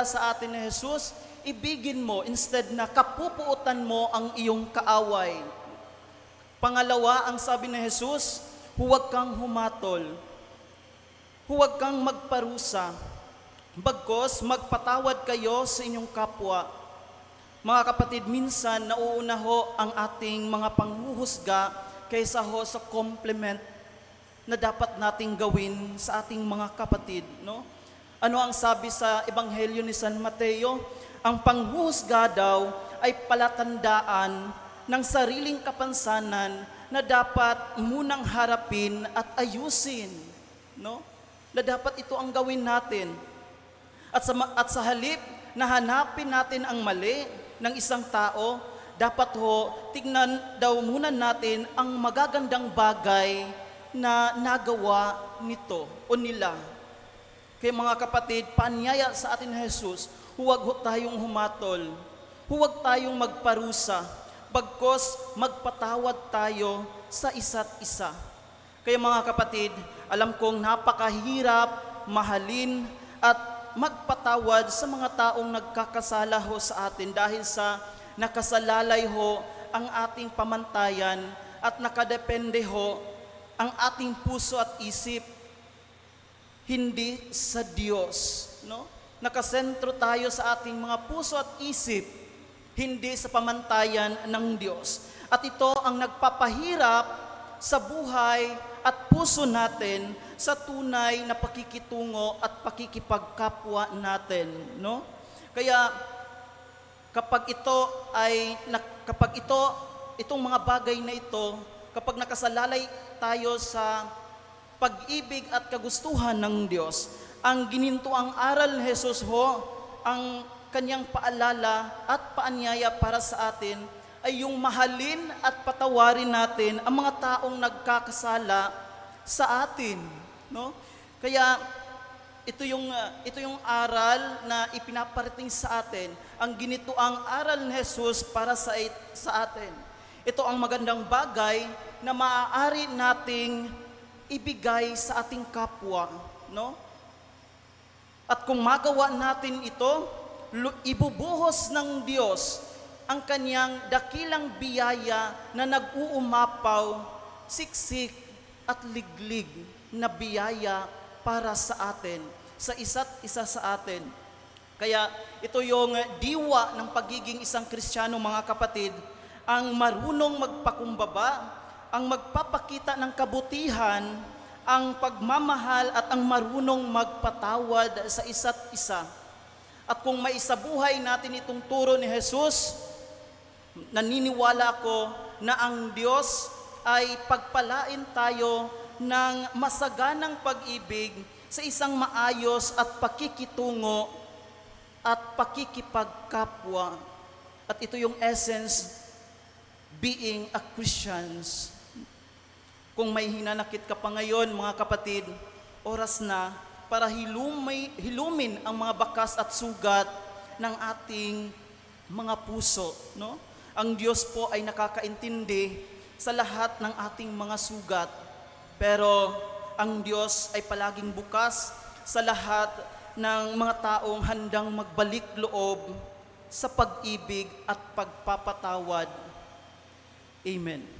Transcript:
sa atin ni Jesus, ibigin mo instead na kapupuutan mo ang iyong kaaway. Pangalawa, ang sabi ni Jesus, huwag kang humatol. Huwag kang magparusa. Bagkus, magpatawad kayo sa inyong kapwa. Mga kapatid, minsan nauuna ho ang ating mga panghuhusga kaysa ho sa compliment na dapat nating gawin sa ating mga kapatid, no? Ano ang sabi sa Ebanghelyo ni San Mateo? Ang panghuhusga daw ay palatandaan ng sariling kapansanan na dapat munang harapin at ayusin, no? Na dapat ito ang gawin natin. At sa halip na hanapin natin ang mali ng isang tao, dapat ho tignan daw muna natin ang magagandang bagay na nagawa nito o nila. Kaya mga kapatid, paanyaya sa atin ni Jesus, huwag ho tayong humatol, huwag tayong magparusa, bagkus magpatawad tayo sa isa't isa. Kaya mga kapatid, alam kong napakahirap mahalin at magpatawad sa mga taong nagkakasala ho sa atin dahil sa nakasalalay ho ang ating pamantayan at nakadepende ho ang ating puso at isip hindi sa Diyos, no? Nakasentro tayo sa ating mga puso at isip, hindi sa pamantayan ng Diyos. At ito ang nagpapahirap sa buhay at puso natin sa tunay na pakikitungo at pakikipagkapwa natin, no? Kaya kapag itong mga bagay na ito, kapag nakasalalay tayo sa pag-ibig at kagustuhan ng Diyos, ang ginintuang aral ni Jesus ho, ang kanyang paalala at paanyaya para sa atin ay yung mahalin at patawarin natin ang mga taong nagkakasala sa atin, no? Kaya ito yung aral na ipinaparating sa atin, ang ginituang aral ni Jesus para sa atin. Ito ang magandang bagay na maaari nating ibigay sa ating kapwa, no? At kung magawa natin ito, ibubuhos ng Diyos ang kanyang dakilang biyaya na nag-uumapaw, siksik at liglig na biyaya para sa atin, sa isa't isa sa atin. Kaya ito yung diwa ng pagiging isang Kristiyano, mga kapatid, ang marunong magpakumbaba, ang magpapakita ng kabutihan, ang pagmamahal at ang marunong magpatawad sa isa't isa. At kung maisabuhay natin itong turo ni Jesus, naniniwala ko na ang Diyos ay pagpalain tayo ng masaganang pag-ibig sa isang maayos at pakikitungo at pakikipagkapwa. At ito yung essence, being a Christians. Kung may hinanakit ka pa ngayon, mga kapatid, oras na para hilumin ang mga bakas at sugat ng ating mga puso, no? Ang Diyos po ay nakakaintindi sa lahat ng ating mga sugat, pero ang Diyos ay palaging bukas sa lahat ng mga taong handang magbalik loob sa pag-ibig at pagpapatawad. Amen.